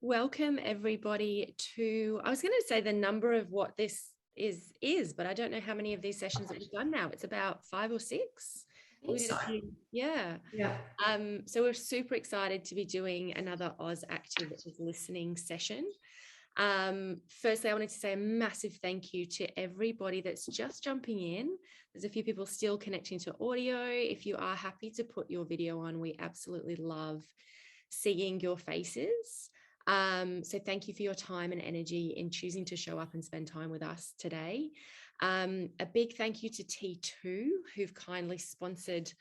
Welcome everybody to, I was going to say the number of what this is, but I don't know how many of these sessions that we've done now. It's about 5 or 6. We did a few, yeah. So we're super excited to be doing another AUSactive listening session. Firstly, I wanted to say a massive thank you to everybody that's just jumping in. There's a few people still connecting to audio. If you are happy to put your video on, we absolutely love seeing your faces. So thank you for your time and energy in choosing to show up and spend time with us today. A big thank you to T2, who've kindly sponsored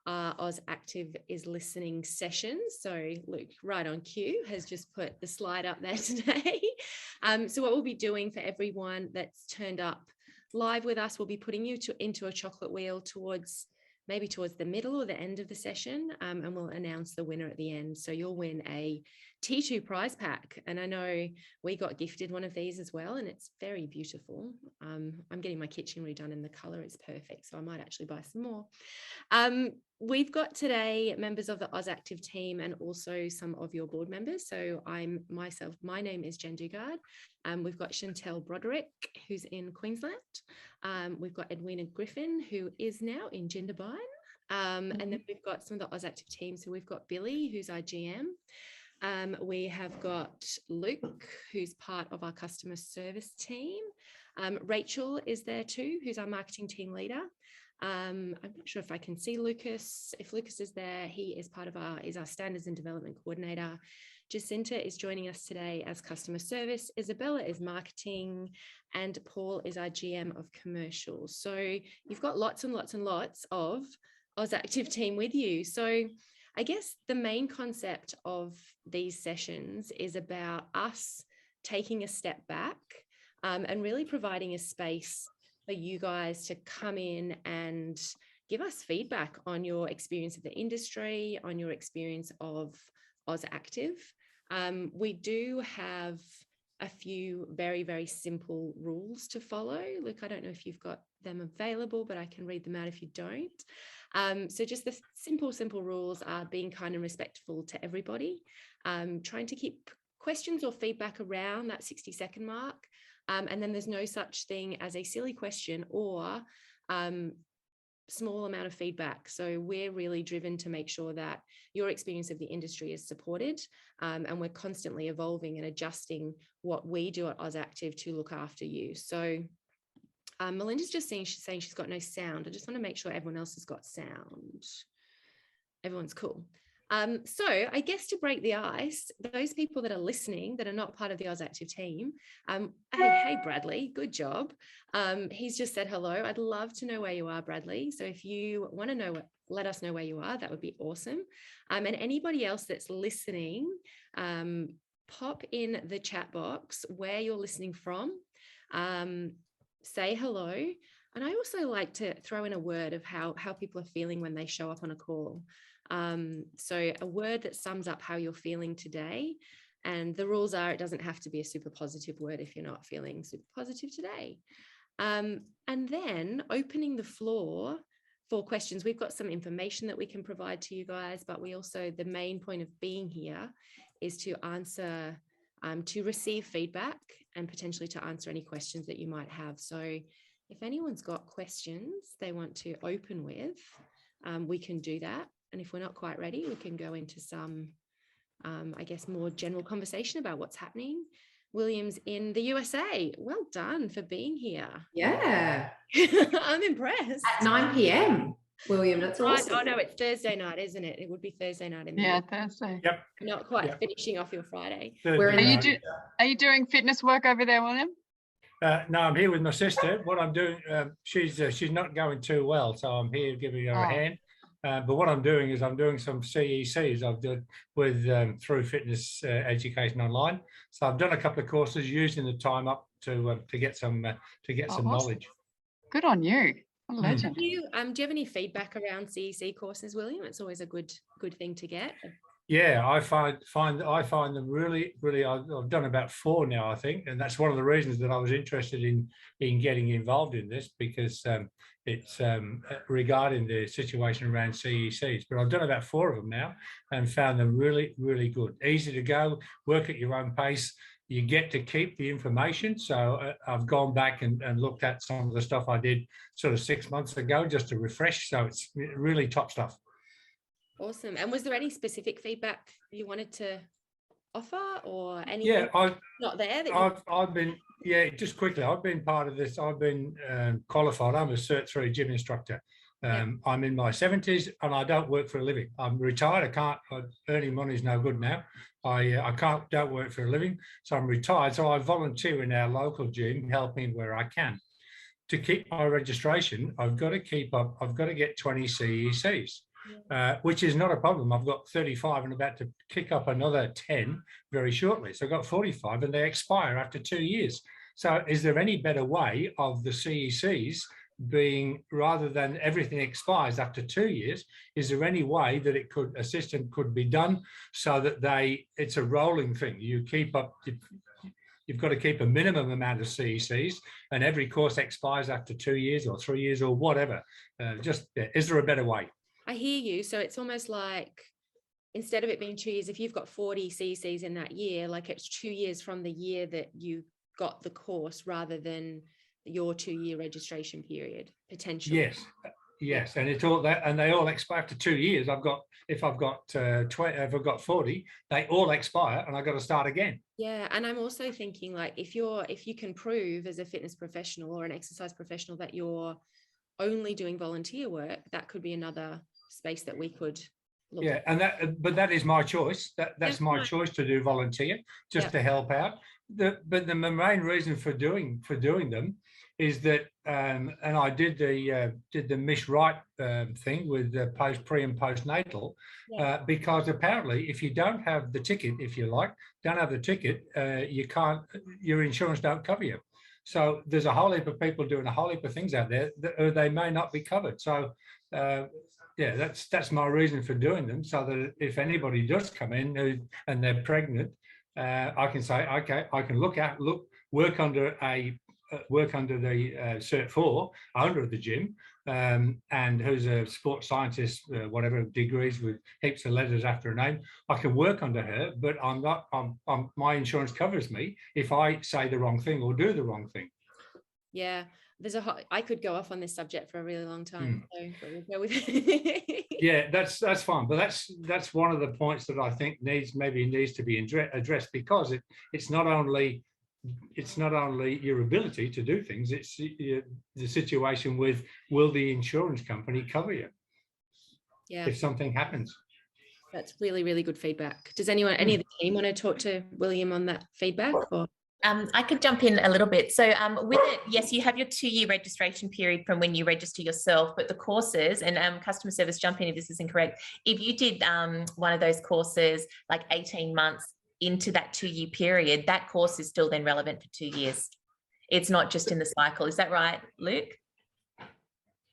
AUSactive is listening sessions. So Luke, right on cue, has just put the slide up there today. So what we'll be doing for everyone that's turned up live with us, we'll be putting you into a chocolate wheel maybe towards the middle or the end of the session, and we'll announce the winner at the end. So you'll win a T2 prize pack. And I know we got gifted one of these as well, and it's very beautiful. I'm getting my kitchen redone and the color is perfect, so I might actually buy some more. We've got today members of the AUSactive team and also some of your board members. So my name is Jen Dugard. We've got Chantel Broderick, who's in Queensland. We've got Edwina Griffin, who is now in Jindabyne. And then we've got some of the AUSactive team. So we've got Billy, who's our GM. We have got Luke, who's part of our customer service team. Rachel is there too, who's our marketing team leader. I'm not sure if I can see Lucas. If Lucas is there, he is our standards and development coordinator. Jacinta is joining us today as customer service. Isabella is marketing, and Paul is our GM of commercial. So you've got lots and lots and lots of AUSactive team with you. So I guess the main concept of these sessions is about us taking a step back and really providing a space for you guys to come in and give us feedback on your experience of the industry, on your experience of AUSactive. We do have a few very, very simple rules to follow. Look, I don't know if you've got them available, but I can read them out if you don't. So just the simple rules are being kind and respectful to everybody, trying to keep questions or feedback around that 60-second mark. And then there's no such thing as a silly question or small amount of feedback. So we're really driven to make sure that your experience of the industry is supported, and we're constantly evolving and adjusting what we do at AUSactive to look after you. So Melinda's just saying she's got no sound. I just want to make sure everyone else has got sound. Everyone's cool. So I guess to break the ice, those people that are listening that are not part of the AUSactive team, hey Bradley, good job. He's just said hello. I'd love to know where you are, Bradley. So if you want to know, let us know where you are. That would be awesome. And anybody else that's listening, pop in the chat box where you're listening from. Say hello. And I also like to throw in a word of how people are feeling when they show up on a call. So a word that sums up how you're feeling today. And the rules are, it doesn't have to be a super positive word if you're not feeling super positive today. And then opening the floor for questions. We've got some information that we can provide to you guys, but we also, the main point of being here is to answer, to receive feedback and potentially to answer any questions that you might have. So if anyone's got questions they want to open with, we can do that. And if we're not quite ready, we can go into some, I guess, more general conversation about what's happening. William's in the USA. Well done for being here. Yeah. I'm impressed. At 9 p.m, William, that's awesome. Oh, no, it's Thursday night, isn't it? It would be Thursday night in the UK. Thursday. Yep. Not quite finishing off your Friday. Are you doing fitness work over there, William? No, I'm here with my sister. What I'm doing, she's not going too well, so I'm here giving her a hand. But what I'm doing is I'm doing some CECs I've done with through fitness education online. So I've done a couple of courses using the time up to get some awesome knowledge. Good on you. What a legend. Do you have any feedback around CEC courses, William? It's always a good thing to get. Yeah, I find them really, really. I've done about 4 now, I think, and that's one of the reasons that I was interested in getting involved in this, because it's regarding the situation around CECs. But I've done about 4 of them now and found them really, really good. Easy to go, work at your own pace. You get to keep the information. So I've gone back and looked at some of the stuff I did sort of 6 months ago just to refresh. So it's really top stuff. Awesome. And was there any specific feedback you wanted to offer, or anything? Yeah, not there that I've been, yeah, just quickly, I've been part of this. I've been qualified. I'm a Cert 3 gym instructor. I'm in my 70s and I don't work for a living. I'm retired. Earning money is no good now. I don't work for a living, so I'm retired. So I volunteer in our local gym, helping where I can. To keep my registration, I've got to get 20 CECs. Which is not a problem. I've got 35 and about to kick up another 10 very shortly. So I've got 45 and they expire after 2 years. So is there any better way of the CECs being, rather than everything expires after 2 years, is there any way that a system could be done so that it's a rolling thing? You keep up, you've got to keep a minimum amount of CECs and every course expires after 2 years or 3 years or whatever. Is there a better way? I hear you. So it's almost like, instead of it being 2 years, if you've got 40 CCs in that year, like it's 2 years from the year that you got the course rather than your 2-year registration period, potentially. Yes. And it's all that, and they all expire after 2 years. If I've got 40, they all expire and I've got to start again. Yeah. And I'm also thinking, like, if you can prove as a fitness professional or an exercise professional that you're only doing volunteer work, that could be another space that we could look at. But that is my choice. That's my choice to do volunteer, just to help out. But the main reason for doing them is that, and I did the Miss Right thing with the pre and postnatal, because apparently if you don't have the ticket, you can't, your insurance don't cover you. So there's a whole heap of people doing a whole heap of things out there that they may not be covered. So that's my reason for doing them, so that if anybody does come in and they're pregnant, I can say, okay, I can work under the Cert 4 owner of the gym, and who's a sports scientist, whatever degrees with heaps of letters after her name. I can work under her, but my insurance covers me if I say the wrong thing or do the wrong thing. Yeah, I could go off on this subject for a really long time. So, but we'll go with Yeah, that's fine. But that's one of the points that I think needs to be addressed, because it's not only your ability to do things, it's the situation with, will the insurance company cover you if something happens? That's really, really good feedback. Does any of the team want to talk to William on that feedback? Or I could jump in a little bit. So with it, yes, you have your 2-year registration period from when you register yourself, but the courses, and customer service, jump in if this is incorrect, if you did one of those courses like 18 months into that 2-year period, that course is still then relevant for 2 years. It's not just in the cycle. Is that right, Luke?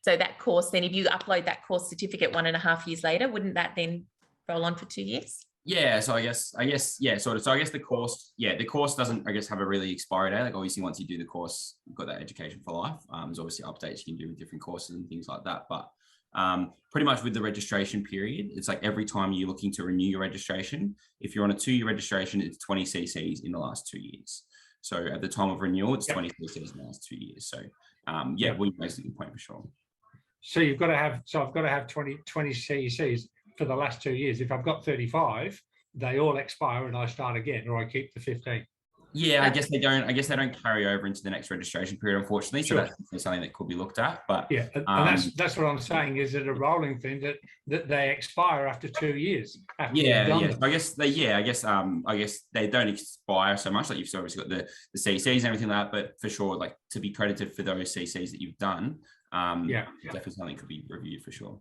So that course, then if you upload that course certificate 1.5 years later, wouldn't that then roll on for 2 years? Yeah, so I guess, yeah, sort of. So I guess the course doesn't, I guess, have a really expiry date. Like obviously once you do the course, you've got that education for life. There's obviously updates you can do with different courses and things like that. But pretty much with the registration period, it's like every time you're looking to renew your registration, if you're on a 2-year registration, it's 20 CCs in the last 2 years. So at the time of renewal, it's 20 CCs in the last 2 years. So we basically point for sure. So I've got to have 20 CECs for the last 2 years. If I've got 35, they all expire and I start again, or I keep the 15. Yeah, I guess they don't carry over into the next registration period, unfortunately. So that's something that could be looked at. But yeah, and that's what I'm saying. Is it a rolling thing that they expire after 2 years? Yeah. I guess they don't expire so much. Like you've obviously got the CCs and everything like that. But for sure, like to be credited for those CCs that you've done, definitely something could be reviewed for sure.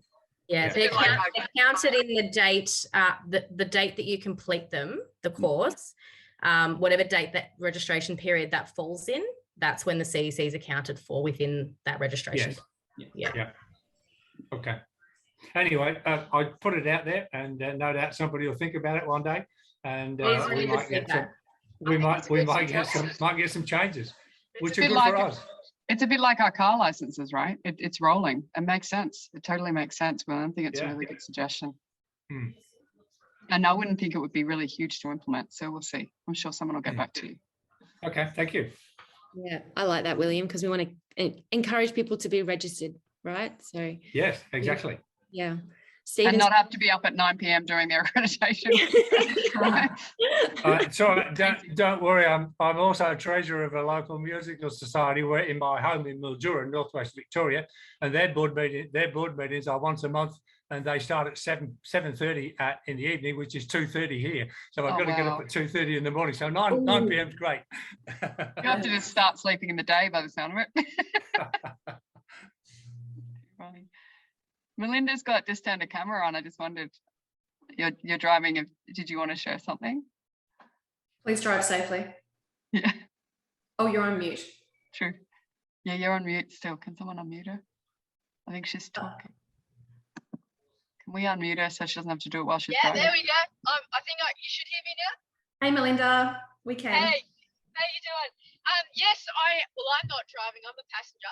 Yeah, they're counted in the date, the date that you complete them, the course, whatever date that registration period that falls in, that's when the CECs are counted for within that registration. Yes. Yeah. Okay. anyway, I put it out there, and no doubt somebody will think about it one day, and we might get some. We might get some changes, which are good for us. It's a bit like our car licenses, right? It's rolling. It makes sense. It totally makes sense. Well, I think it's a really good suggestion. And I wouldn't think it would be really huge to implement. So we'll see. I'm sure someone will get back to you. Okay, thank you. Yeah, I like that, William, because we want to encourage people to be registered, right? So yes, exactly. Yeah. And not have to be up at 9 p.m. during their accreditation. So don't worry. I'm also treasurer of a local musical society in my home in Mildura, Northwest Victoria, and their board meetings are once a month, and they start at 7:30 in the evening, which is 2:30 here. So I've got to get up at 2:30 in the morning. So 9 p.m. is great. You have to just start sleeping in the day by the sound of it. Funny. Melinda's just turned a camera on. I just wondered, you're driving. Did you want to share something? Please drive safely. Yeah. Oh, you're on mute. True. Yeah, you're on mute still. Can someone unmute her? I think she's talking. Can we unmute her so she doesn't have to do it while she's driving? Yeah, there we go. I think you should hear me now. Hey, Melinda. We can. Hey, how you doing? Yes, I'm not driving. I'm a passenger.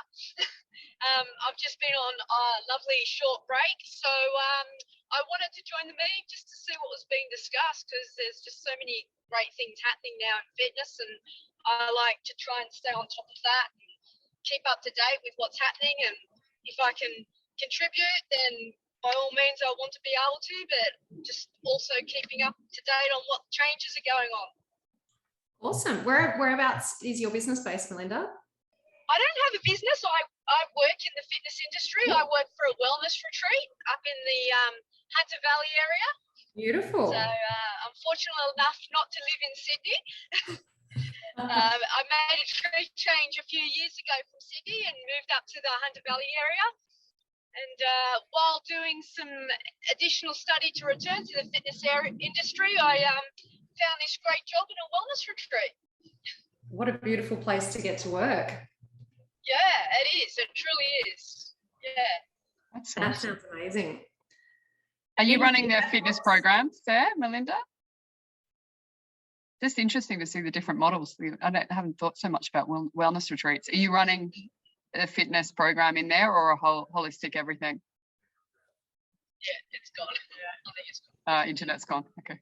I've just been on a lovely short break, so I wanted to join the meeting just to see what was being discussed, because there's just so many great things happening now in fitness, and I like to try and stay on top of that and keep up to date with what's happening. And if I can contribute, then by all means I want to be able to, but just also keeping up to date on what changes are going on. Awesome. Whereabouts is your business based, Melinda? I don't have a business. I work in the fitness industry. I work for a wellness retreat up in the Hunter Valley area. Beautiful. So I'm fortunate enough not to live in Sydney. I made a career change a few years ago from Sydney and moved up to the Hunter Valley area. And while doing some additional study to return to the fitness industry, I found this great job in a wellness retreat. What a beautiful place to get to work. Yeah, it is. It truly is. Yeah. That sounds amazing. Are you running the fitness programs there, Melinda? Just interesting to see the different models. I haven't thought so much about wellness retreats. Are you running a fitness program in there, or a holistic everything? Yeah, it's gone. I think it's gone. Internet's gone. Okay.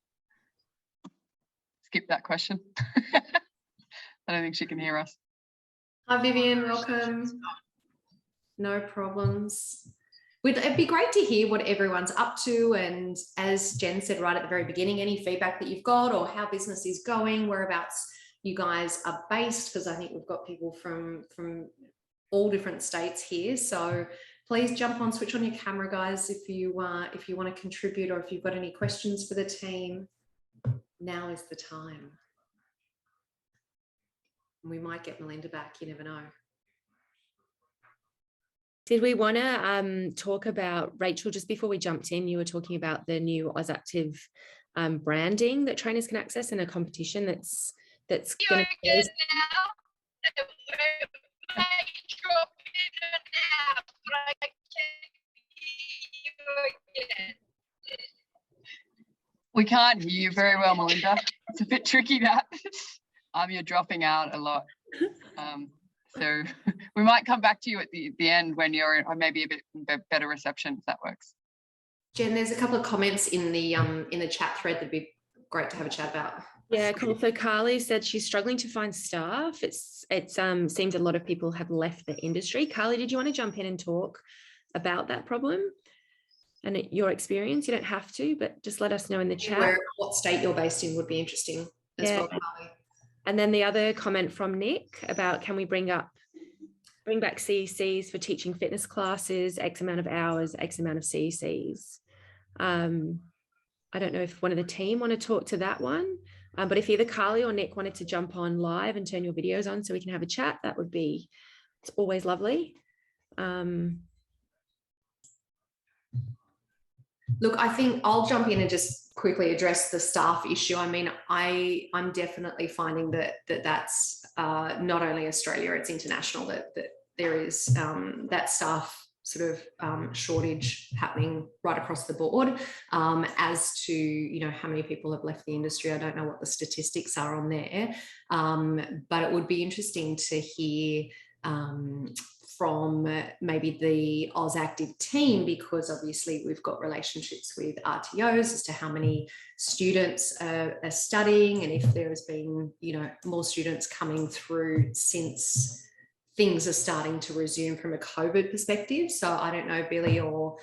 Skip that question. I don't think she can hear us. Hi, Vivian. Welcome. No problems. It'd be great to hear what everyone's up to, and as Jen said right at the very beginning, any feedback that you've got or how business is going, whereabouts you guys are based, because I think we've got people from all different states here. So please jump on, switch on your camera, guys, if you want to contribute, or if you've got any questions for the team. Now is the time. We might get Melinda back, you never know. Did we want to talk about, Rachel, just before we jumped in, you were talking about the new AUSactive branding that trainers can access in a competition that's going to be We can't hear you very well, Melinda. It's a bit tricky, that. You're dropping out a lot. So we might come back to you at the end when you're maybe a bit better reception, if that works. Jen, there's a couple of comments in the chat thread that'd be great to have a chat about. Yeah, cool. So Carly said she's struggling to find staff. It seems a lot of people have left the industry. Carly, did you want to jump in and talk about that problem and your experience? You don't have to, but just let us know in the chat. What state you're based in would be interesting as well, Carly. And then the other comment from Nick about, can we bring back CECs for teaching fitness classes, X amount of hours, X amount of CECs. I don't know if one of the team want to talk to that one, but if either Carly or Nick wanted to jump on live and turn your videos on so we can have a chat, that would be, it's always lovely. Look, I think I'll jump in and just quickly address the staff issue. I mean, I'm definitely finding that's not only Australia, it's international, that there is that staff sort of shortage happening right across the board. As to, you know, how many people have left the industry, I don't know what the statistics are on there, but it would be interesting to hear from maybe the AUSactive team, because obviously we've got relationships with RTOs as to how many students are studying, and if there has been, you know, more students coming through since things are starting to resume from a COVID perspective. So I don't know, Billy or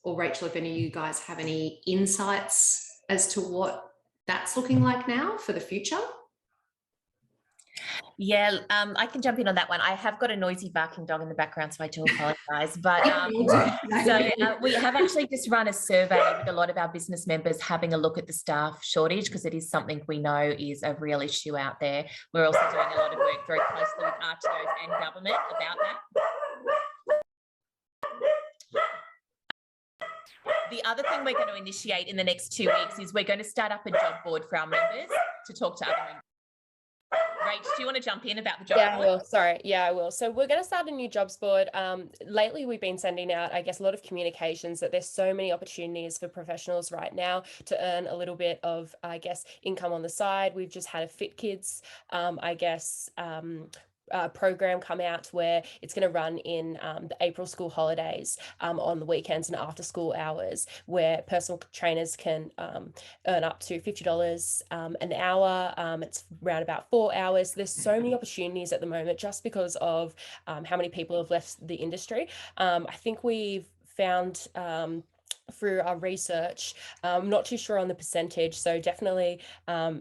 Rachel, if any of you guys have any insights as to what that's looking like now for the future. Yeah, I can jump in on that one. I have got a noisy barking dog in the background, so I do apologise. But we have actually just run a survey with a lot of our business members having a look at the staff shortage, because it is something we know is a real issue out there. We're also doing a lot of work very closely with RTOs and government about that. The other thing we're going to initiate in the next 2 weeks is we're going to start up a job board for our members to talk to other members. Rach, do you want to jump in about the job board? I will. Sorry. Yeah, I will. So we're going to start a new jobs board. Lately, we've been sending out, I guess, a lot of communications that there's so many opportunities for professionals right now to earn a little bit of, I guess, income on the side. We've just had a Fit Kids, program come out where it's going to run in the April school holidays on the weekends and after school hours, where personal trainers can earn up to $50 an hour. It's around about 4 hours. There's so many opportunities at the moment just because of how many people have left the industry. I think we've found through our research, I'm not too sure on the percentage, so definitely I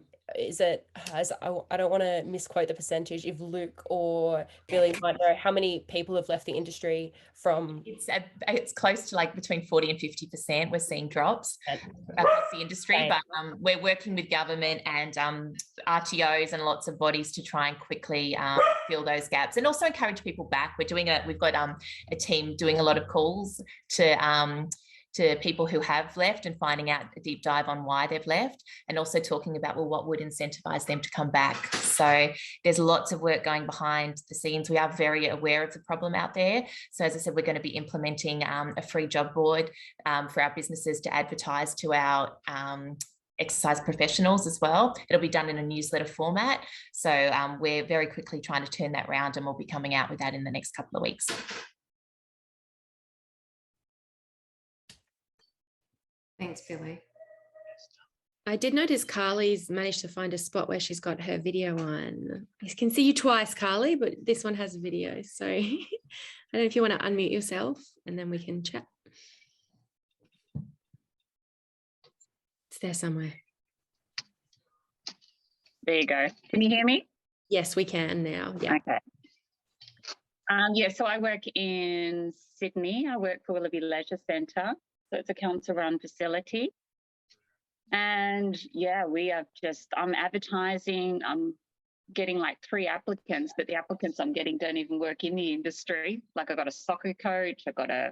don't want to misquote the percentage, if Luke or Billy might know how many people have left the industry from. It's close to like between 40 and 50%. We're seeing drops across the industry, but we're working with government and RTOs and lots of bodies to try and quickly fill those gaps and also encourage people back. We've got a team doing a lot of calls to people who have left and finding out a deep dive on why they've left, and also talking about, well, what would incentivize them to come back. So there's lots of work going behind the scenes. We are very aware of the problem out there. So as I said, we're going to be implementing a free job board for our businesses to advertise to our exercise professionals as well. It'll be done in a newsletter format. So we're very quickly trying to turn that around, and we'll be coming out with that in the next couple of weeks. Thanks, Billy. I did notice Carly's managed to find a spot where she's got her video on. I can see you twice, Carly, but this one has a video. So I don't know if you want to unmute yourself and then we can chat. It's there somewhere. There you go. Can you hear me? Yes, we can now. Yeah. Okay. So I work in Sydney. I work for Willoughby Leisure Centre. So it's a council-run facility. And yeah, I'm advertising. I'm getting like 3 applicants, but the applicants I'm getting don't even work in the industry. Like I got a soccer coach, I got a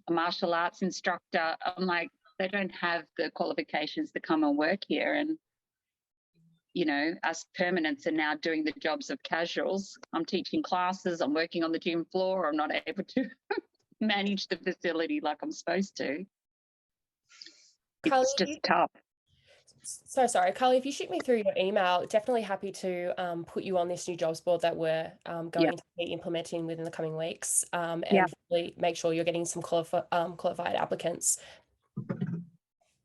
martial arts instructor. I'm like, they don't have the qualifications to come and work here. And, you know, us permanents are now doing the jobs of casuals. I'm teaching classes, I'm working on the gym floor, I'm not able to manage the facility like I'm supposed to. Carly, it's just tough. So sorry, Carly, if you shoot me through your email, definitely happy to put you on this new jobs board that we're going to be implementing within the coming weeks, and really make sure you're getting some qualified applicants.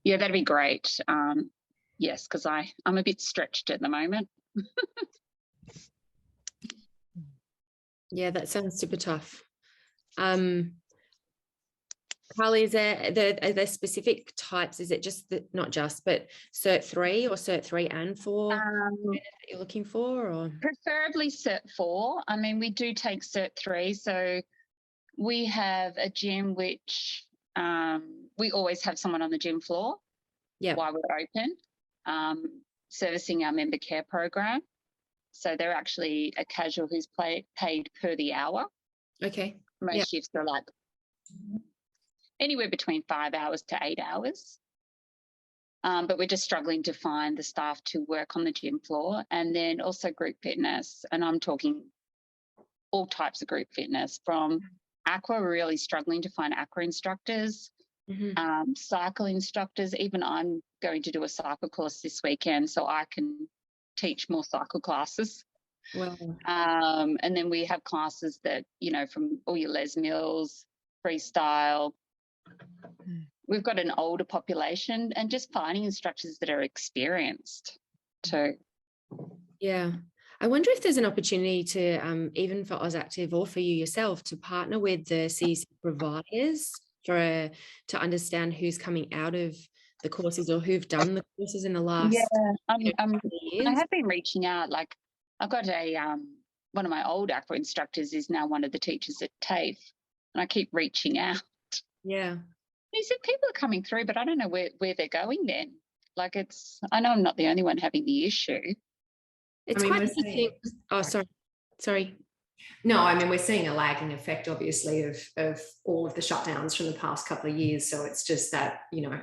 Yeah, that'd be great. Yes, because I'm a bit stretched at the moment. Yeah, that sounds super tough. Carly, are there specific types? Is it just not just, but Cert 3 or Cert 3 and 4 that you're looking for? Or preferably Cert 4. I mean, we do take Cert 3. So we have a gym which we always have someone on the gym floor while we're open, servicing our member care program. So they're actually a casual who's paid per the hour. Okay. Most shifts are like anywhere between 5 hours to 8 hours. But we're just struggling to find the staff to work on the gym floor, and then also group fitness. And I'm talking all types of group fitness, from aqua, we're really struggling to find aqua instructors, cycle instructors. Even I'm going to do a cycle course this weekend so I can teach more cycle classes. Wow. And then we have classes that, you know, from all your Les Mills, freestyle. We've got an older population, and just finding instructors that are experienced too. Yeah. I wonder if there's an opportunity to, even for AUSactive or for you yourself, to partner with the CEC providers to understand who's coming out of the courses or who've done the courses in the last years. I have been reaching out. Like, I've got a one of my old aqua instructors is now one of the teachers at TAFE, and I keep reaching out. Yeah. He said people are coming through, but I don't know where they're going then. Like, I know I'm not the only one having the issue. It's quite interesting. Oh, sorry. No, I mean, we're seeing a lagging effect, obviously, of all of the shutdowns from the past couple of years. So it's just that, you know,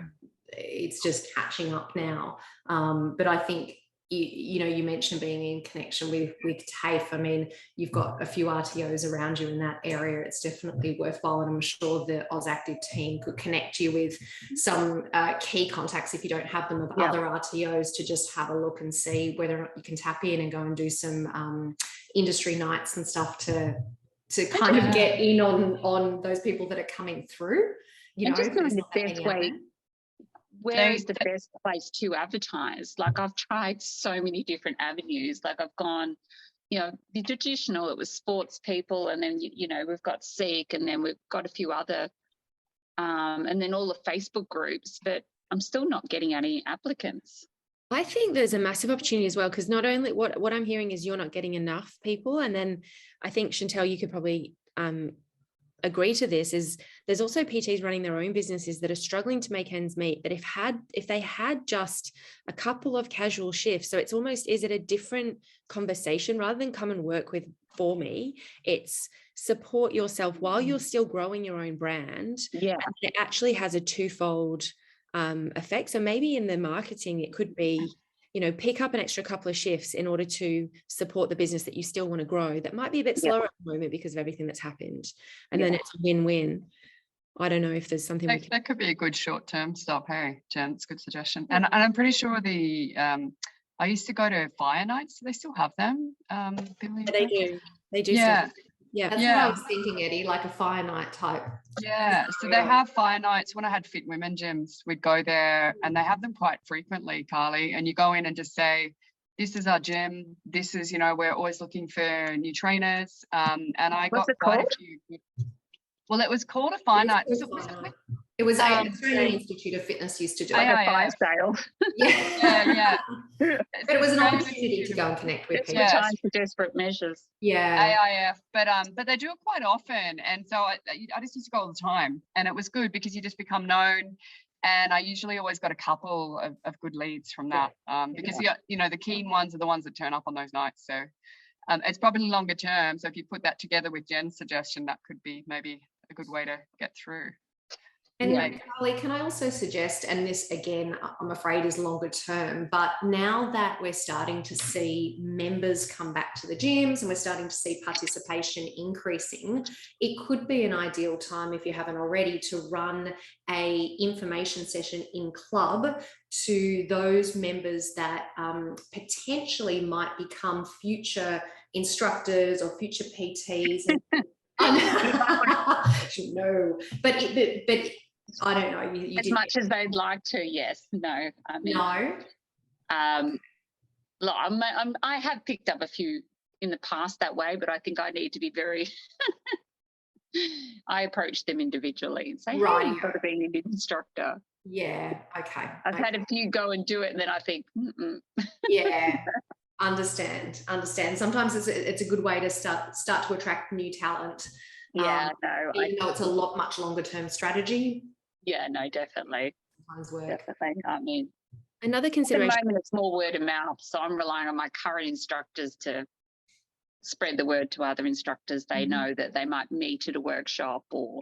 it's just catching up now. But I think, you know, you mentioned being in connection with TAFE. I mean, you've got a few RTOs around you in that area. It's definitely worthwhile, and I'm sure the AUSactive team could connect you with some key contacts, if you don't have them, of other RTOs, to just have a look and see whether or not you can tap in and go and do some industry nights and stuff to kind of get in on those people that are coming through. You know, just knowing the best way. Where is the best place to advertise? Like, I've tried so many different avenues. Like, I've gone, you know, the traditional, it was sports people, and then, you know, we've got Cec, and then we've got a few other, and then all the Facebook groups, but I'm still not getting any applicants. I think there's a massive opportunity as well, because not only what I'm hearing is you're not getting enough people, and then I think, Chantel, you could probably agree to this, is there's also PTs running their own businesses that are struggling to make ends meet, that if they had just a couple of casual shifts, so it's almost, is it a different conversation rather than come and work for me, it's support yourself while you're still growing your own brand. Yeah, it actually has a twofold effect. So maybe in the marketing, it could be, you know, pick up an extra couple of shifts in order to support the business that you still want to grow. That might be a bit slower at the moment because of everything that's happened. And then it's a win-win. I don't know if there's something that could be a good short-term stop. Hey, Jen, it's a good suggestion. And I'm pretty sure I used to go to fire nights. Do they still have them? They do. Yeah. Yeah, that's what I was thinking, Eddie, like a fire night type. Yeah, so they have fire nights. When I had Fit Women gyms, we'd go there, and they have them quite frequently, Carly, and you go in and just say, this is our gym, this is, you know, we're always looking for new trainers, and I got quite a few. Well, it was called a fire night. It was Australian Institute of Fitness used to do it. Like a fire sale. Yeah. But it was an opportunity to go and connect with people. Time for desperate measures. Yeah. AIF, but they do it quite often, and so I just used to go all the time, and it was good because you just become known. And I usually always got a couple of good leads from that, because you know, the keen ones are the ones that turn up on those nights. So it's probably longer term. So if you put that together with Jen's suggestion, that could be maybe a good way to get through. And Carly, can I also suggest, and this again, I'm afraid is longer term, but now that we're starting to see members come back to the gyms and we're starting to see participation increasing, it could be an ideal time, if you haven't already, to run a information session in club to those members that potentially might become future instructors or future PTs. No, but I don't know. You as much as they'd like to, yes. No. I mean, no. Look, I have picked up a few in the past that way, but I think I need to be very. I approach them individually and say, "Right, you've got to be an instructor." Yeah. Okay. I've had a few go and do it, and then I think, yeah. Understand. Sometimes it's a good way to start to attract new talent. Yeah, even though it's a much longer term strategy. Yeah, no, definitely. Sometimes work. Definitely. I mean, another consideration. At the moment, it's more word of mouth, so I'm relying on my current instructors to spread the word to other instructors. They know that they might meet at a workshop, or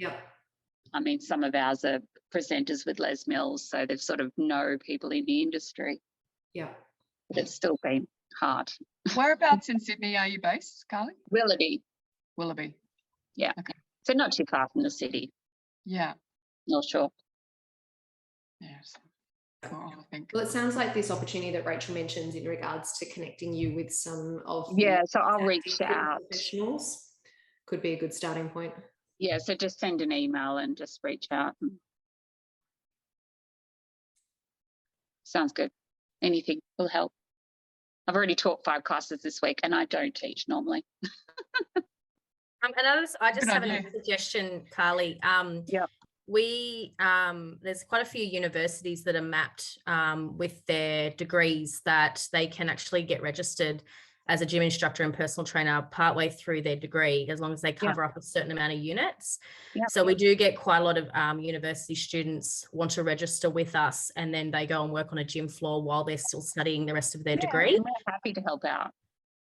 I mean, some of ours are presenters with Les Mills, so they've sort of know people in the industry. Yeah, but it's still been hard. Whereabouts in Sydney are you based, Carly? Willoughby. Willoughby. Yeah. Okay. So not too far from the city. Yeah. Not sure. Yes. Cool, I think. Well, it sounds like this opportunity that Rachel mentions in regards to connecting you with some of Yeah, the so I'll reach active out. professionals could be a good starting point. Yeah, so just send an email and just reach out. Sounds good. Anything will help. I've already taught 5 classes this week and I don't teach normally. I just Good have idea. a suggestion, Carly. Yeah. There's quite a few universities that are mapped with their degrees that they can actually get registered as a gym instructor and personal trainer partway through their degree, as long as they cover up a certain amount of units. Yeah. So we do get quite a lot of university students want to register with us, and then they go and work on a gym floor while they're still studying the rest of their degree. I'm happy to help out.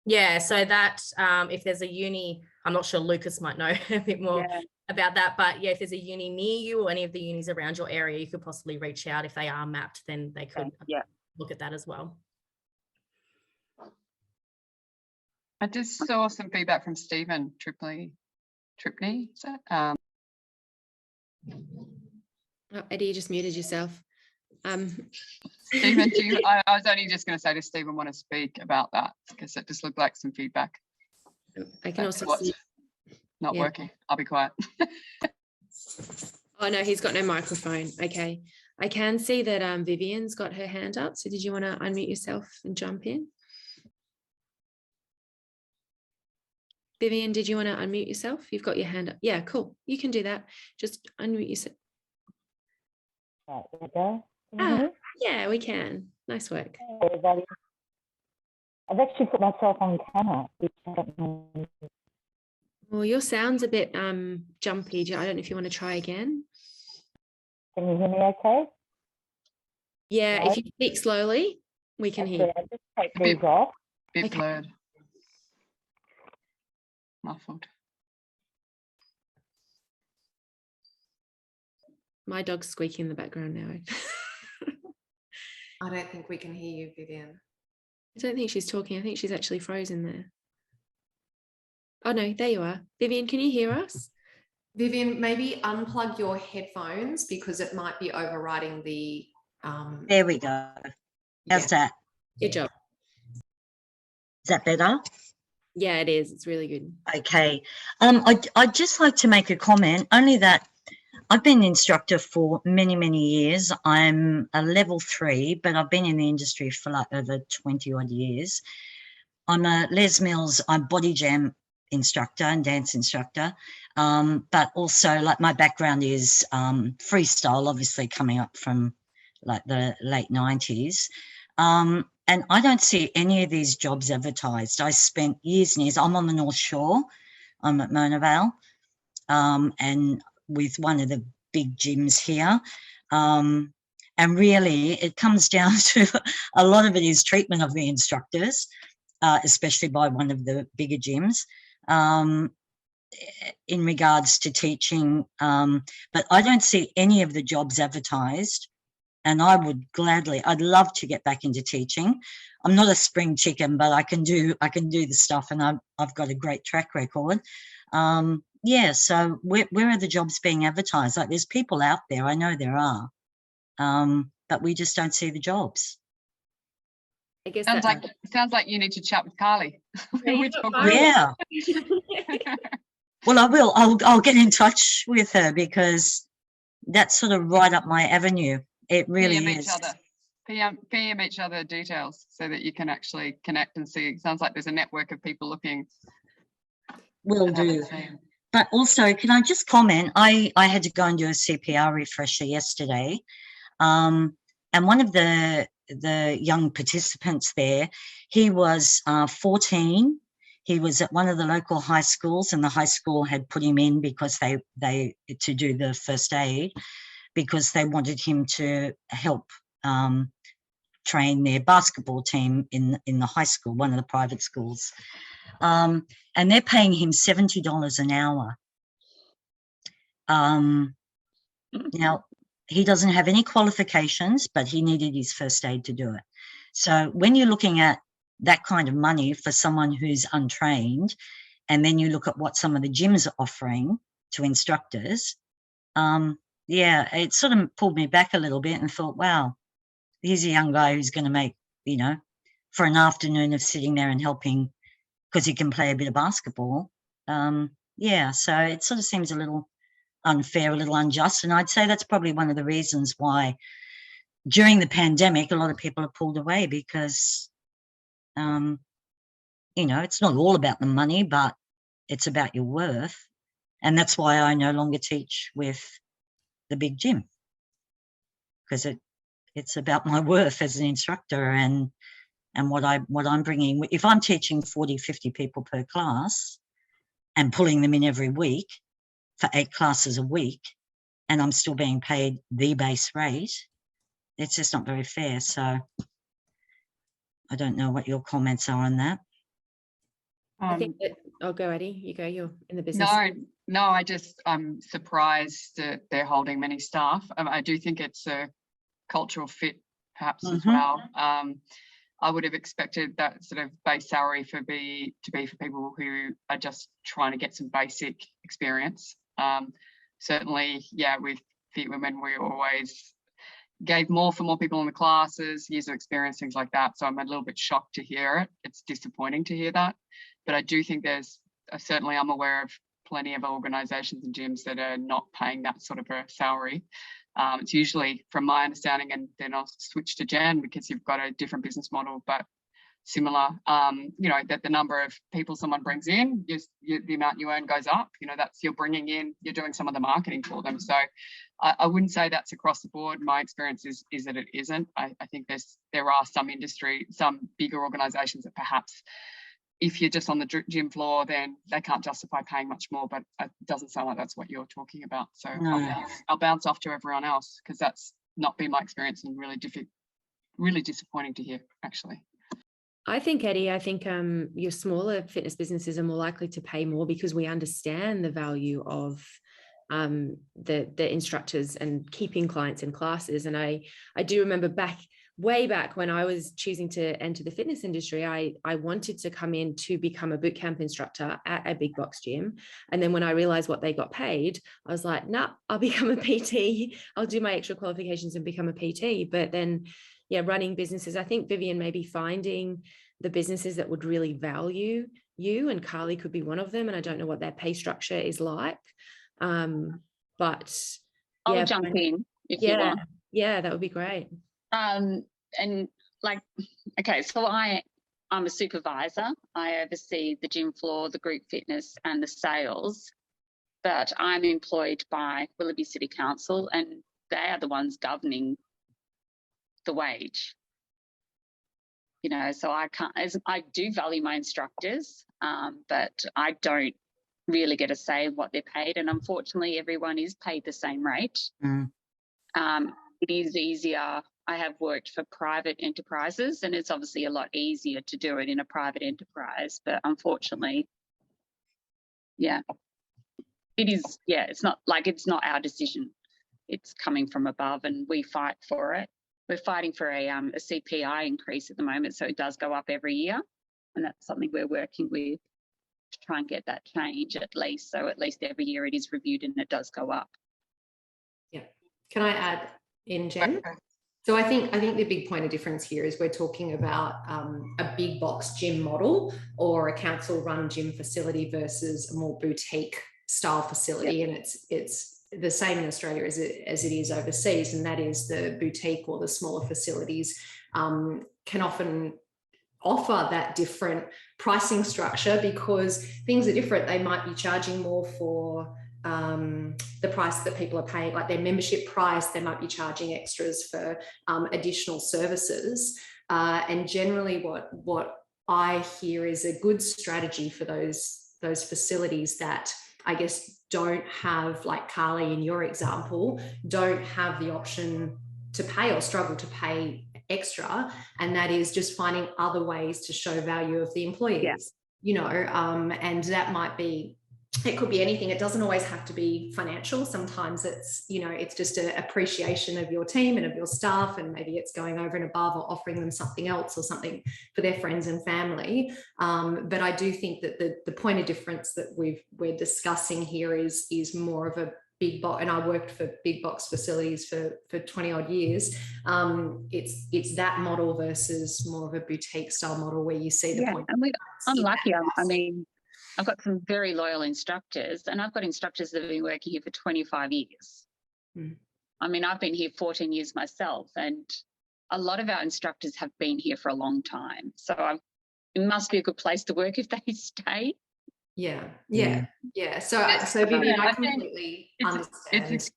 Yeah, so that if there's a uni, I'm not sure, Lucas might know a bit more about that, but yeah, if there's a uni near you or any of the unis around your area, you could possibly reach out. If they are mapped, then they could look at that as well. I just saw some feedback from Stephen Tripney. Is that? Oh, Eddie, you just muted yourself. Stephen, I was only just going to say, does Stephen want to speak about that? Because it just looked like some feedback. I can That's also see. Not working. I'll be quiet. Oh no, he's got no microphone. Okay. I can see that Vivian's got her hand up. So did you want to unmute yourself and jump in? Vivian, did you want to unmute yourself? You've got your hand up. Yeah, cool. You can do that. Just unmute yourself. Yeah, we can. Nice work. I've actually put myself on camera. Well, your sound's a bit jumpy. I don't know if you want to try again. Can you hear me okay? Yeah, Hello? if you speak slowly, we can hear. I'll just take these off. Bit blurred. Muffled. My dog's squeaking in the background now. I don't think we can hear you, Vivian. I don't think she's talking. I think she's actually frozen there. Oh no, there you are. Vivian, can you hear us? Vivian, maybe unplug your headphones because it might be overriding the... There we go. How's that? Good job. Is that better? Yeah, it is. It's really good. Okay. I'd just like to make a comment, only that I've been an instructor for many, many years. I'm a level 3, but I've been in the industry for like over 20 odd years. I'm a Les Mills, I'm body jam instructor and dance instructor. But also like my background is freestyle, obviously coming up from like the late 90s. And I don't see any of these jobs advertised. I spent years and years, I'm on the North Shore, I'm at Mona Vale, and with one of the big gyms here. And really it comes down to a lot of it is treatment of the instructors, especially by one of the bigger gyms, in regards to teaching. But I don't see any of the jobs advertised. And I would gladly, I'd love to get back into teaching. I'm not a spring chicken, but I can do the stuff, and I've got a great track record. Yeah, so where are the jobs being advertised? Like there's people out there, I know there are, but we just don't see the jobs. I guess sounds like you need to chat with Carly. Yeah. Well, I will. I'll get in touch with her because that's sort of right up my avenue. It really is. PM each other details so that you can actually connect and see. It sounds like there's a network of people looking. Will do. But also, can I just comment? I had to go and do a CPR refresher yesterday, and one of the young participants there, he was 14. He was at one of the local high schools, and the high school had put him in because they to do the first aid, because they wanted him to help train their basketball team in the high school, one of the private schools. And they're paying him $70 an hour. Now, he doesn't have any qualifications, but he needed his first aid to do it. So when you're looking at that kind of money for someone who's untrained, and then you look at what some of the gyms are offering to instructors, yeah, it sort of pulled me back a little bit and thought, wow, here's a young guy who's going to make, you know, for an afternoon of sitting there and helping because he can play a bit of basketball. Yeah, so it sort of seems a little unfair, a little unjust. And I'd say that's probably one of the reasons why during the pandemic, a lot of people have pulled away because, you know, it's not all about the money, but it's about your worth. And that's why I no longer teach with the big gym, because it's about my worth as an instructor and what I'm bringing. If I'm teaching 40, 50 people per class and pulling them in every week for 8 classes a week, and I'm still being paid the base rate, it's just not very fair. So I don't know what your comments are on that. I think that, oh, go Addie, you go, you're in the business. No, I'm surprised that they're holding many staff. I do think it's a cultural fit perhaps as well. I would have expected that sort of base salary to be for people who are just trying to get some basic experience. Certainly, yeah, with Fit Women, we always gave more for more people in the classes, years of experience, things like that. So I'm a little bit shocked to hear it. It's disappointing to hear that. But I do think certainly I'm aware of plenty of organisations and gyms that are not paying that sort of a salary. It's usually, from my understanding, and then I'll switch to Jen because you've got a different business model, but similar, you know, that the number of people someone brings in, the amount you earn goes up. You know, that's you're bringing in, you're doing some of the marketing for them. So I wouldn't say that's across the board. My experience is that it isn't. I think there are some bigger organisations that perhaps, if you're just on the gym floor, then they can't justify paying much more, but it doesn't sound like that's what you're talking about. So no. I'll bounce off to everyone else because that's not been my experience and really disappointing to hear, actually. I think, Eddie, your smaller fitness businesses are more likely to pay more because we understand the value of the instructors and keeping clients in classes. And I do remember way back when I was choosing to enter the fitness industry, I wanted to come in to become a bootcamp instructor at a big box gym. And then when I realized what they got paid, I was like, nah, I'll become a PT. I'll do my extra qualifications and become a PT. But then, yeah, running businesses, I think Vivian may be finding the businesses that would really value you, and Carly could be one of them. And I don't know what their pay structure is like. But I'll jump in if you want. Yeah, that would be great. And like, okay, so I'm a supervisor. I oversee the gym floor, the group fitness and the sales, but I'm employed by Willoughby City Council and they are the ones governing the wage. You know, so I do value my instructors, but I don't really get a say in what they're paid. And unfortunately, everyone is paid the same rate. It is easier. I have worked for private enterprises and it's obviously a lot easier to do it in a private enterprise. But unfortunately, yeah, it is. Yeah, it's not our decision. It's coming from above and we fight for it. We're fighting for a CPI increase at the moment. So it does go up every year. And that's something we're working with to try and get that change at least. So at least every year it is reviewed and it does go up. Yeah. Can I add in, Jen? So I think the big point of difference here is we're talking about a big box gym model or a council run gym facility versus a more boutique style facility. Yep. And it's the same in Australia as it is overseas. And that is the boutique or the smaller facilities can often offer that different pricing structure because things are different. They might be charging more for the price that people are paying, like their membership price. They might be charging extras for additional services. And generally what I hear is a good strategy for those facilities that I guess don't have, like Carly in your example, don't have the option to pay or struggle to pay extra. And that is just finding other ways to show value of the employees, you know, and that might be it could be anything. It doesn't always have to be financial. Sometimes it's, you know, it's just an appreciation of your team and of your staff, and maybe it's going over and above or offering them something else or something for their friends and family. But I do think that the point of difference that we're discussing here is more of a big box, and I worked for big box facilities for 20 odd years. It's that model versus more of a boutique style model where you see the point. And I'm lucky. I mean, I've got some very loyal instructors, and I've got instructors that have been working here for 25 years. I mean, I've been here 14 years myself, and a lot of our instructors have been here for a long time. So it must be a good place to work if they stay. Yeah. So Vivian, I completely understand.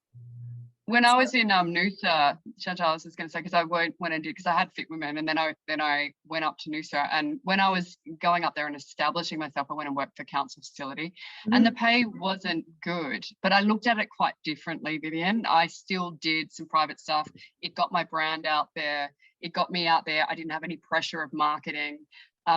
When I was in Noosa, Chantal, I was just going to say, because I went and did, because I had Fit Women, and then I went up to Noosa, and when I was going up there and establishing myself, I went and worked for council facility, and the pay wasn't good, but I looked at it quite differently, Vivian. I still did some private stuff. It got my brand out there. It got me out there. I didn't have any pressure of marketing.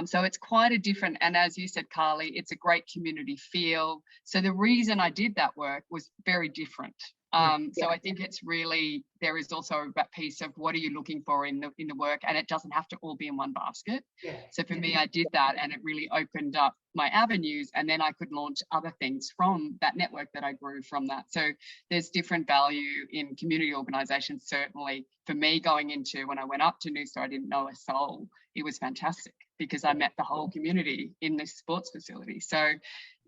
So it's quite a different, and as you said, Carly, it's a great community feel. So the reason I did that work was very different. So I think it's really, there is also that piece of what are you looking for in the work, and it doesn't have to all be in one basket. So for me, I did that, and it really opened up my avenues, and then I could launch other things from that network that I grew from that. So there's different value in community organizations. Certainly for me, going into, when I went up to Noosa, I didn't know a soul. It was fantastic because I met the whole community in this sports facility. So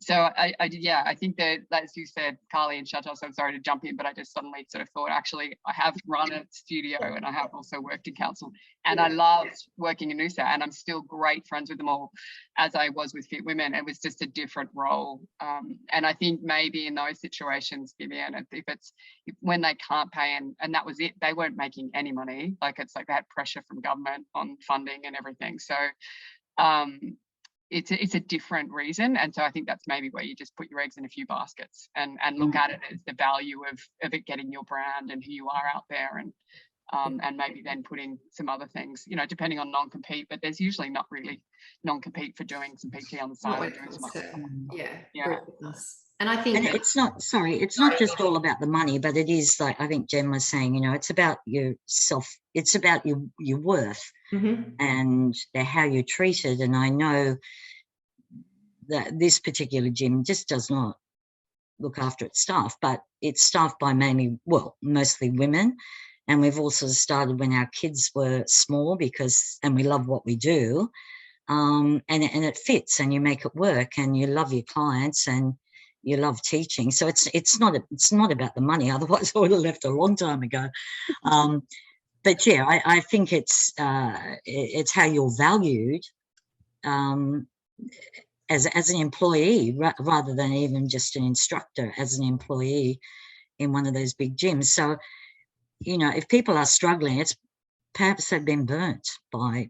I think that, as you said, Carly and Chantal, so I'm sorry to jump in, but I just suddenly sort of thought, actually, I have run a studio and I have also worked in council, and I loved working in Noosa, and I'm still great friends with them all, as I was with Fit Women. It was just a different role. And I think maybe in those situations, Vivian, if when they can't pay, and that was it, they weren't making any money. Like, it's like they had pressure from government on funding and everything. So it's a different reason, and so I think that's maybe where you just put your eggs in a few baskets and look at it as the value of it getting your brand and who you are out there, and maybe then putting some other things, you know, depending on non-compete, but there's usually not really non-compete for doing some PT on the side. And I think it's not just all about the money, but it is, like I think Jen was saying, you know, it's about yourself, it's about your worth and how you're treated. And I know that this particular gym just does not look after its staff, but it's staffed by mostly women. And we've also started when our kids were small, and we love what we do, and it fits, and you make it work, and you love your clients, and you love teaching. So it's not about the money. Otherwise, I would have left a long time ago. But yeah, I think it's how you're valued as an employee, rather than even just an instructor, as an employee in one of those big gyms. So, you know, if people are struggling, it's perhaps they've been burnt by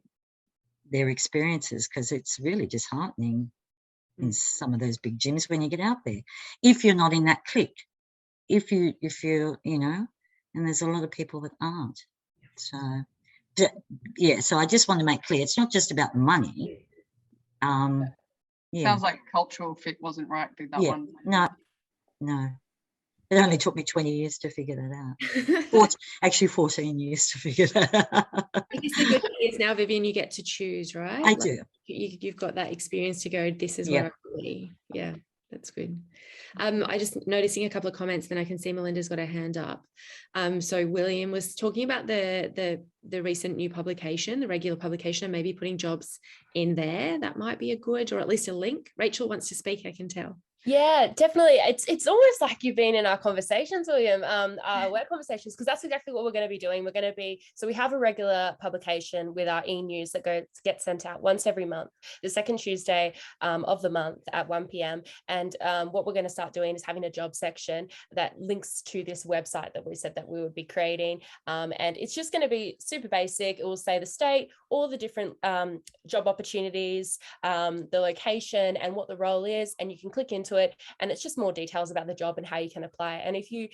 their experiences, because it's really disheartening in some of those big gyms when you get out there, if you're not in that clique, if you're, you know, and there's a lot of people that aren't. So yeah, so I just want to make clear, it's not just about the money. Sounds like cultural fit wasn't right with that one. No. It only took me 20 years to figure that out. Actually, 14 years to figure that out. I guess the good thing is now, Vivian, you get to choose, right? I do. You've got that experience to go, this is where I really, that's good. I just noticing a couple of comments, then I can see Melinda's got her hand up. So William was talking about the recent new publication, the regular publication, and maybe putting jobs in there. That might be a good, or at least a link. Rachel wants to speak, I can tell. Yeah, definitely. It's almost like you've been in our conversations, William, our web conversations, because that's exactly what we're going to be doing. So we have a regular publication with our e-news that gets sent out once every month, the second Tuesday of the month at 1 p.m. And what we're going to start doing is having a job section that links to this website that we said that we would be creating. And it's just going to be super basic. It will say the state, all the different job opportunities, the location, and what the role is, and you can click into it, and it's just more details about the job and how you can apply. And if you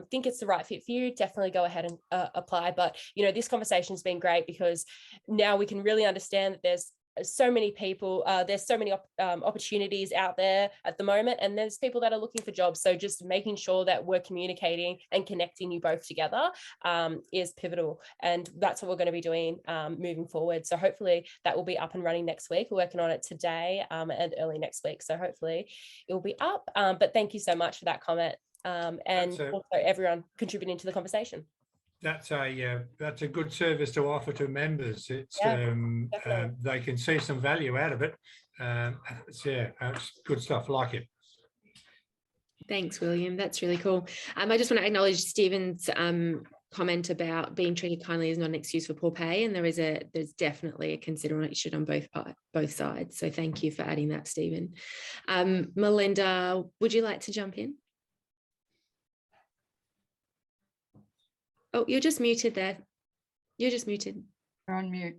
think it's the right fit for you, definitely go ahead and apply. But you know, this conversation has been great, because now we can really understand that there's so many people, there's so many opportunities out there at the moment, and there's people that are looking for jobs. So just making sure that we're communicating and connecting you both together is pivotal, and that's what we're going to be doing moving forward. So hopefully that will be up and running next week. We're working on it today and early next week, so hopefully it will be up. But thank you so much for that comment, and also everyone contributing to the conversation. That's a good service to offer to members. It's they can see some value out of it. It's good stuff. Like it. Thanks, William. That's really cool. I just want to acknowledge Stephen's comment about being treated kindly is not an excuse for poor pay, and there's definitely a consideration on both sides. So thank you for adding that, Stephen. Melinda, would you like to jump in? Oh, you're just muted there. You're just muted. You're on mute.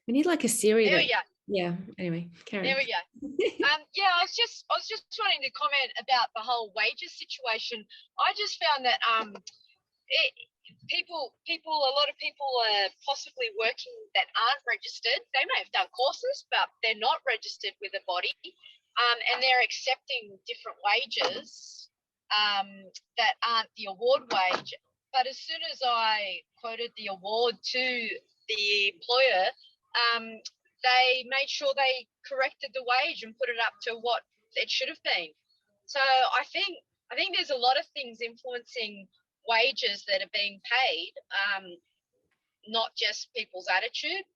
We need like a Siri. There we go. Yeah. Anyway, Karen. There we go. Yeah, I was just wanting to comment about the whole wages situation. I just found that a lot of people are possibly working that aren't registered. They may have done courses, but they're not registered with a body, and they're accepting different wages that aren't the award wage. But as soon as I quoted the award to the employer, they made sure they corrected the wage and put it up to what it should have been. So I think there's a lot of things influencing wages that are being paid, not just people's attitude.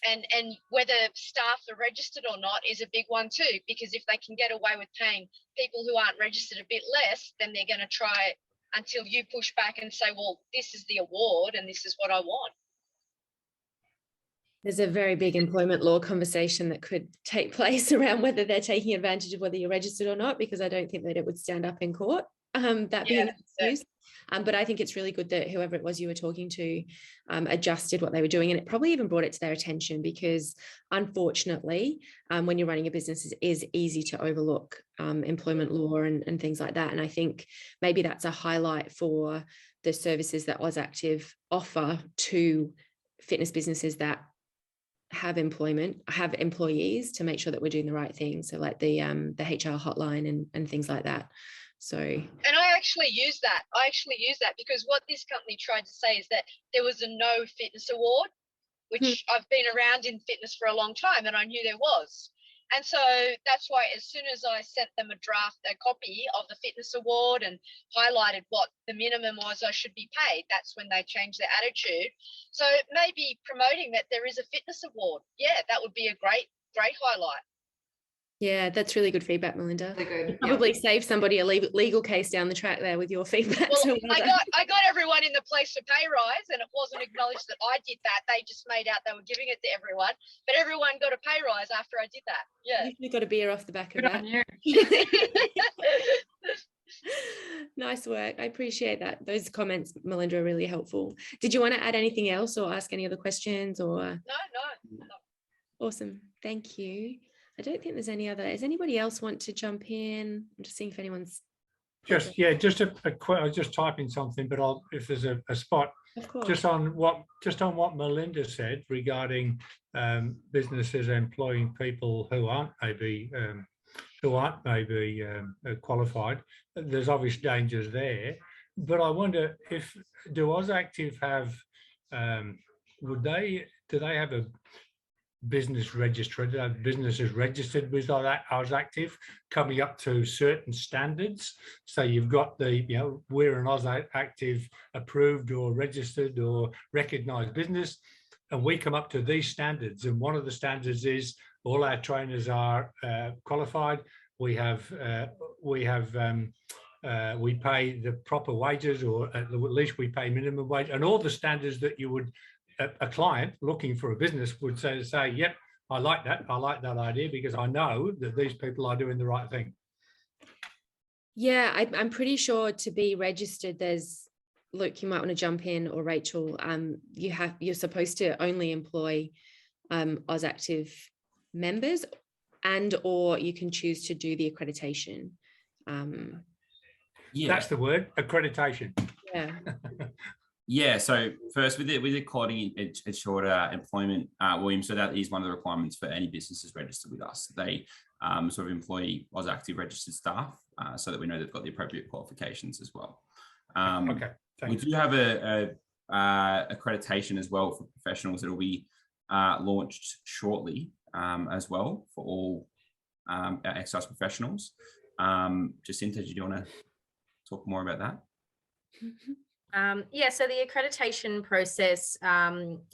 And whether staff are registered or not is a big one too, because if they can get away with paying people who aren't registered a bit less, then they're going to try until you push back and say, well, this is the award and this is what I want. There's a very big employment law conversation that could take place around whether they're taking advantage of whether you're registered or not, because I don't think that it would stand up in court, that being an excuse. But I think it's really good that whoever it was you were talking to adjusted what they were doing, and it probably even brought it to their attention, because unfortunately, when you're running a business, it is easy to overlook employment law and things like that. And I think maybe that's a highlight for the services that AUSactive offer to fitness businesses that have employees, to make sure that we're doing the right thing. So like the HR hotline and things like that. So, and I actually use that because what this company tried to say is that there was a no fitness award, which I've been around in fitness for a long time, and I knew there was. And so that's why as soon as I sent them a copy of the fitness award and highlighted what the minimum was I should be paid, that's when they changed their attitude. So maybe promoting that there is a fitness award. Yeah, that would be a great highlight. Yeah, that's really good feedback, Melinda. Really good. Probably save somebody a legal case down the track there with your feedback. Well, I got everyone in the place for pay rise, and it wasn't acknowledged that I did that. They just made out they were giving it to everyone, but everyone got a pay rise after I did that. Yeah, you got a beer off the back of that. Nice work. I appreciate that. Those comments, Melinda, are really helpful. Did you want to add anything else or ask any other questions? Or No. Awesome. Thank you. I don't think there's any other. Does anybody else want to jump in? I'm just seeing if anyone's just a quick. I was just typing something, but if there's a spot, of course. just on what Melinda said regarding businesses employing people who aren't maybe qualified. There's obvious dangers there, but I wonder do AUSactive have do they have a business registry? Do they have businesses registered with AUSactive coming up to certain standards? So you've got we're an AUSactive approved or registered or recognised business, and we come up to these standards. And one of the standards is all our trainers are qualified. We pay the proper wages, or at least we pay minimum wage, and all the standards that you would. A client looking for a business would say, yep, I like that idea, because I know that these people are doing the right thing. Yeah, I'm pretty sure to be registered, there's, Luke, you might want to jump in, or Rachel, you're supposed to only employ AUSactive members, and or you can choose to do the accreditation. That's the word, accreditation. Yeah. Yeah, so first with the quality and shorter employment, William, so that is one of the requirements for any businesses registered with us. They sort of employ AUSactive registered staff so that we know they've got the appropriate qualifications as well. Okay, we do have a accreditation as well for professionals that will be launched shortly as well for all our exercise professionals. Jacinta, do you want to talk more about that? Yeah, so the accreditation process,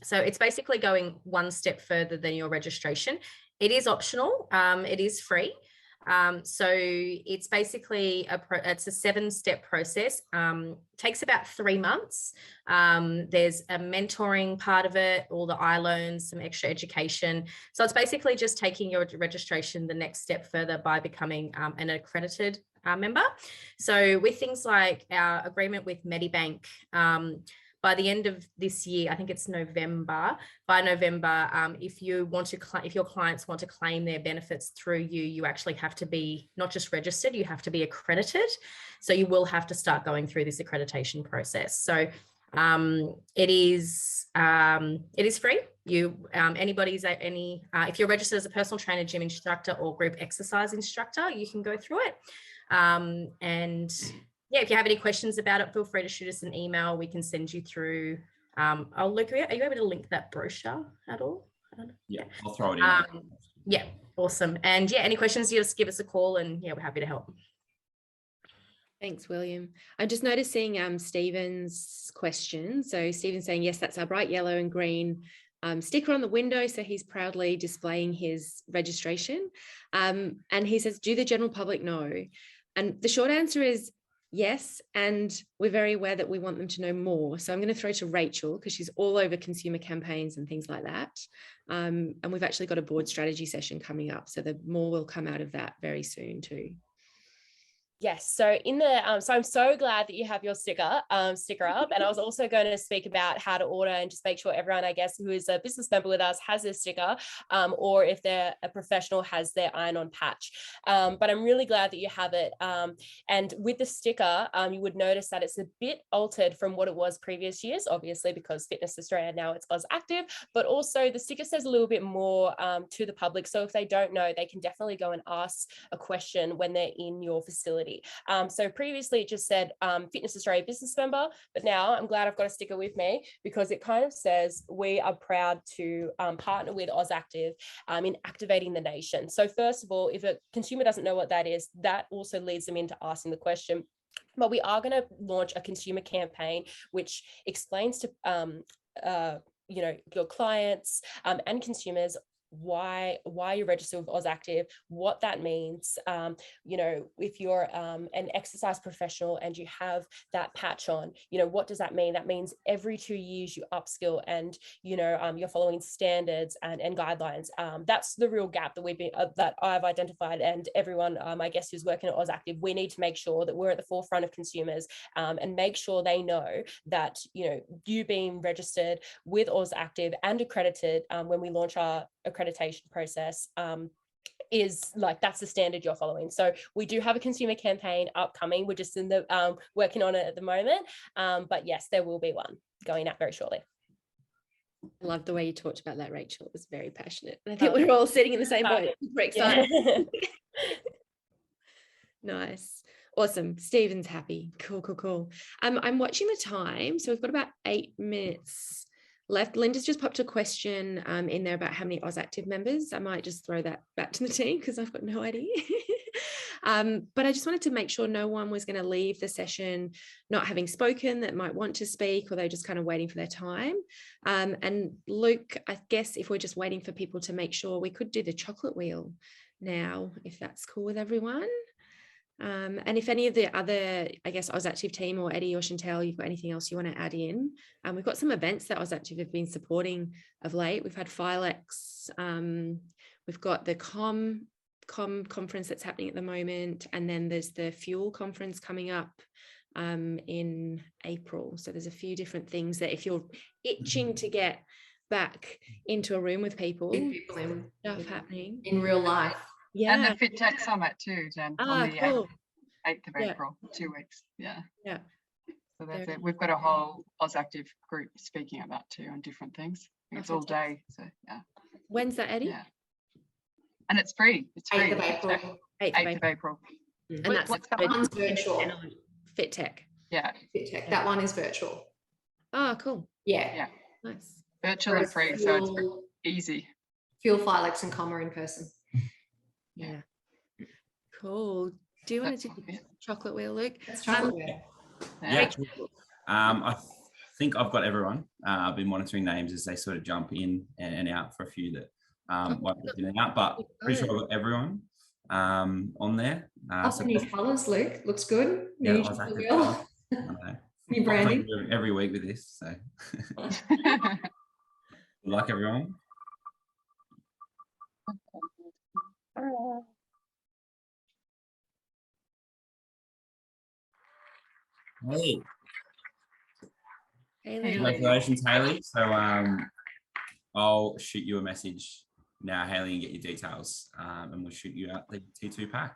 so it's basically going one step further than your registration. It is optional, it is free. So it's basically it's a 7-step process. Takes about 3 months. There's a mentoring part of it, all the iLearns, some extra education. So it's basically just taking your registration the next step further by becoming an accredited member. So with things like our agreement with Medibank, by the end of this year, I think it's November, by November, if your clients want to claim their benefits through you, you actually have to be not just registered, you have to be accredited. So you will have to start going through this accreditation process. So it is free. If you're registered as a personal trainer, gym instructor, or group exercise instructor, you can go through it. And yeah, if you have any questions about it, feel free to shoot us an email. We can send you through. Are you able to link that brochure at all? Yeah, I'll throw it in. Yeah, awesome. And yeah, any questions, you just give us a call, and yeah, we're happy to help. Thanks, William. I'm just noticing Stephen's question. So Stephen's saying, yes, that's our bright yellow and green sticker on the window. So he's proudly displaying his registration. And he says, do the general public know? And the short answer is yes. And we're very aware that we want them to know more. So I'm going to throw to Rachel, because she's all over consumer campaigns and things like that. And we've actually got a board strategy session coming up. So the more will come out of that very soon too. Yes, so so I'm so glad that you have your sticker up, and I was also going to speak about how to order and just make sure everyone, I guess, who is a business member with us has this sticker, or if they're a professional, has their iron-on patch. But I'm really glad that you have it. And with the sticker, you would notice that it's a bit altered from what it was previous years, obviously because Fitness Australia, now it's AUSactive, but also the sticker says a little bit more to the public. So if they don't know, they can definitely go and ask a question when they're in your facility. So previously it just said Fitness Australia business member, but now I'm glad I've got a sticker with me, because it kind of says we are proud to partner with AUSactive in activating the nation. So first of all, if a consumer doesn't know what that is, that also leads them into asking the question. But we are going to launch a consumer campaign which explains to your clients and consumers why you're registered with AUSactive, what that means. If you're an exercise professional and you have that patch on, what does that mean? That means every 2 years you upskill and you're following standards and guidelines. That's the real gap that that I've identified, and everyone I guess who's working at AUSactive, we need to make sure that we're at the forefront of consumers and make sure they know that you being registered with AUSactive and accredited when we launch our accreditation process is like, that's the standard you're following. So we do have a consumer campaign upcoming. We're just in the working on it at the moment, but yes, there will be one going out very shortly. I love the way you talked about that, Rachel. It was very passionate. I think we're all sitting in the same boat. Super excited. Yeah. Nice. Awesome. Stephen's happy. Cool. I'm watching the time. So we've got about 8 minutes left. Linda's just popped a question in there about how many AUSactive members. I might just throw that back to the team because I've got no idea. But I just wanted to make sure no one was going to leave the session not having spoken that might want to speak, or they're just kind of waiting for their time. And Luke, I guess if we're just waiting for people to make sure, we could do the chocolate wheel now, if that's cool with everyone. And if any of the other, I guess, AUSactive team, or Eddie or Chantel, you've got anything else you want to add in? We've got some events that AUSactive have been supporting of late. We've had Filex, we've got the Com conference that's happening at the moment, and then there's the Fuel conference coming up in April. So there's a few different things that if you're itching to get back into a room with people stuff happening in real life. Yeah. And the Fit Tech Summit too, Jen, on the cool. 8th of April, 2 weeks. Yeah. So that's it. We've got a whole AUSactive group speaking at that too on different things. It's all day. So yeah. When's that, Eddie? Yeah. And it's free. It's free. 8th of April. 8th of April. And that's that one's virtual. Fit Tech. Yeah. Fit Tech. That one is virtual. Oh, cool. Yeah. Nice. Virtual and free, so it's easy. Fuel, Filex and Comma in person. Yeah. Cool. Do you want to do the chocolate wheel, Luke? That's chocolate wheel. Yeah. I think I've got everyone. I've been monitoring names as they sort of jump in and out for a few that won't be in and out, but pretty sure I've got everyone on there. So new colours, Luke. Looks good. Yeah, New chocolate wheel. New branding. Every week with this. So good luck, everyone. Hey. Congratulations, Hayley. So I'll shoot you a message now, Hayley, and get your details, and we'll shoot you out the T2 pack.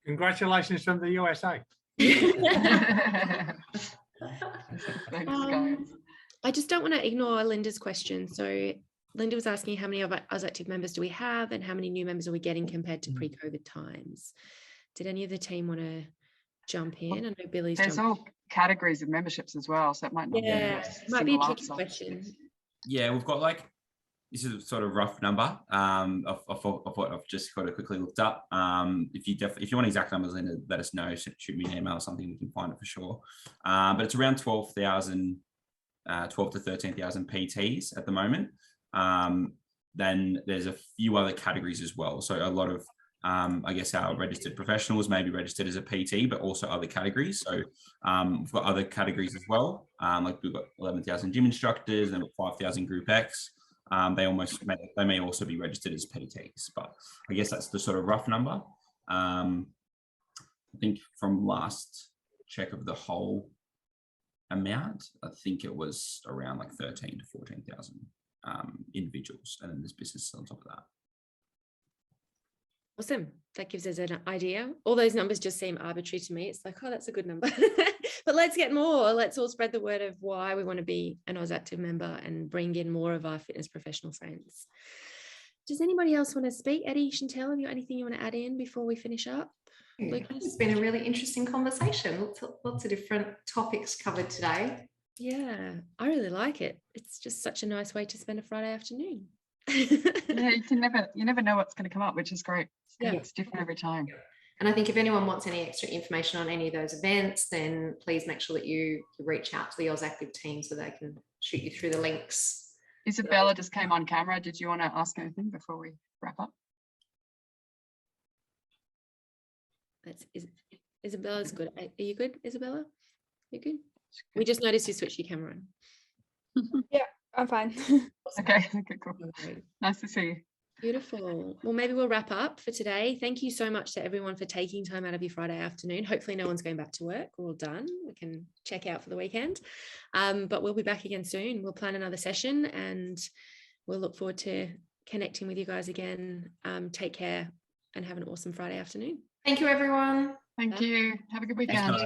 Congratulations from the USA. Thanks, guys. I just don't want to ignore Linda's question. So Linda was asking how many of us active members do we have and how many new members are we getting compared to pre-COVID times? Did any of the team want to jump in? I know Billy's There's all categories of memberships as well, so it might not might be a tricky question. Yeah, we've got like, this is a sort of rough number of what I've just got to quickly looked up. If you want exact numbers, Linda, let us know. Shoot me an email or something, we can find it for sure. But it's around 12,000, 12 to 13,000 PTs at the moment. Then there's a few other categories as well. So a lot of I guess our registered professionals may be registered as a PT, but also other categories. So we've got other categories as well. Like we've got 11,000 gym instructors and 5,000 Group X. They may also be registered as PTs, but I guess that's the sort of rough number. I think from last check of the whole amount, I think it was around like 13 to 14,000 individuals, and then there's businesses on top of that. Awesome. That gives us an idea. All those numbers just seem arbitrary to me. It's like, oh, that's a good number. But let's get more. Let's all spread the word of why we want to be an AUSactive member and bring in more of our fitness professional friends. Does anybody else want to speak? Eddie, Chantel, have you got anything you want to add in before we finish up? It's been a really interesting conversation. Lots of different topics covered today. Yeah, I really like it. It's just such a nice way to spend a Friday afternoon. Yeah, you never know what's going to come up, which is great. It's different every time. And I think if anyone wants any extra information on any of those events, then please make sure that you reach out to the AUSactive team so they can shoot you through the links. Isabella just came on camera. Did you want to ask anything before we wrap up? Isabella's good. Are you good, Isabella? You good? We just noticed you switched your camera on. Yeah, I'm fine. Okay, cool. Nice to see you. Beautiful. Well, maybe we'll wrap up for today. Thank you so much to everyone for taking time out of your Friday afternoon. Hopefully no one's going back to work. We're all done. We can check out for the weekend. But we'll be back again soon. We'll plan another session and we'll look forward to connecting with you guys again. Take care and have an awesome Friday afternoon. Thank you, everyone. Thank you. Have a good weekend.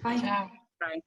Bye. Ciao. Bye.